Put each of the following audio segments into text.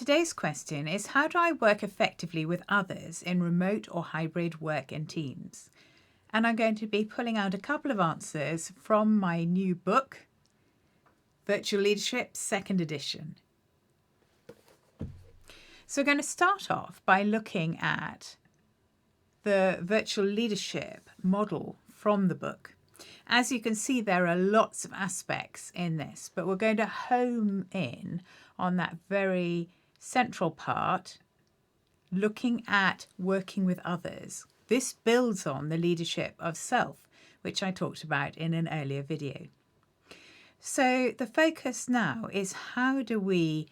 today's question is, how do I work effectively with others in remote or hybrid work and teams? And I'm going to be pulling out a couple of answers from my new book, Virtual Leadership, 2nd edition. So we're going to start off by looking at the virtual leadership model from the book. As you can see, there are lots of aspects in this, but we're going to home in on that very central part, looking at working with others. This builds on the leadership of self, which I talked about in an earlier video. So the focus now is, how do we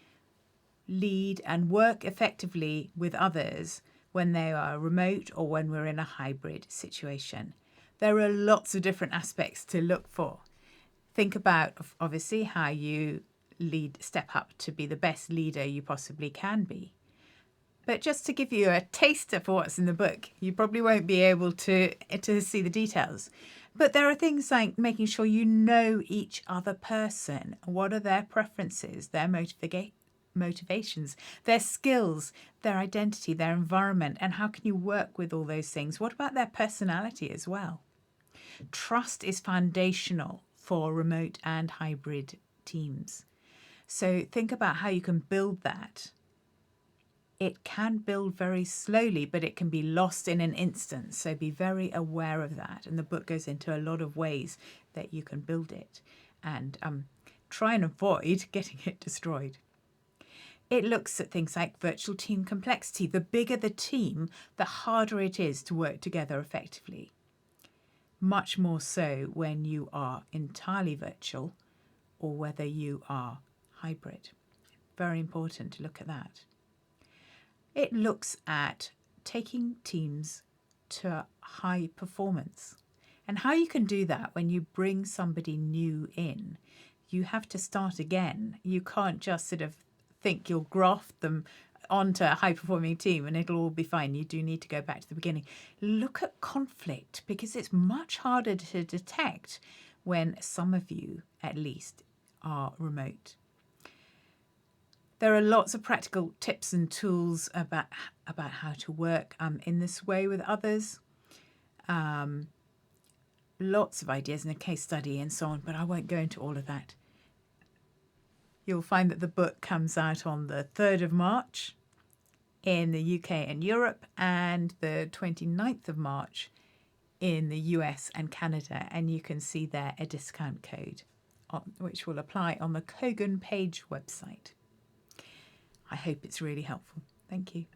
lead and work effectively with others when they are remote or when we're in a hybrid situation? There are lots of different aspects to look for. Think about, obviously, how you step up to be the best leader you possibly can be. But just to give you a taster for what's in the book, you probably won't be able to see the details. But there are things like making sure you know each other person. What are their preferences, their motivations, their skills, their identity, their environment, and how can you work with all those things? What about their personality as well? Trust is foundational for remote and hybrid teams. So think about how you can build that. It can build very slowly, but it can be lost in an instant. So be very aware of that. And the book goes into a lot of ways that you can build it and try and avoid getting it destroyed. It looks at things like virtual team complexity. The bigger the team, the harder it is to work together effectively. Much more so when you are entirely virtual or whether you are hybrid. Very important to look at that. It looks at taking teams to high performance and how you can do that when you bring somebody new in. You have to start again. You can't just sort of think you'll graft them onto a high-performing team and it'll all be fine. You do need to go back to the beginning. Look at conflict, because it's much harder to detect when some of you, at least, are remote. There are lots of practical tips and tools about how to work in this way with others. Lots of ideas in a case study and so on, but I won't go into all of that. You'll find that the book comes out on the 3rd of March in the UK and Europe, and the 29th of March in the US and Canada. And you can see there a discount code which will apply on the Kogan Page website. I hope it's really helpful. Thank you.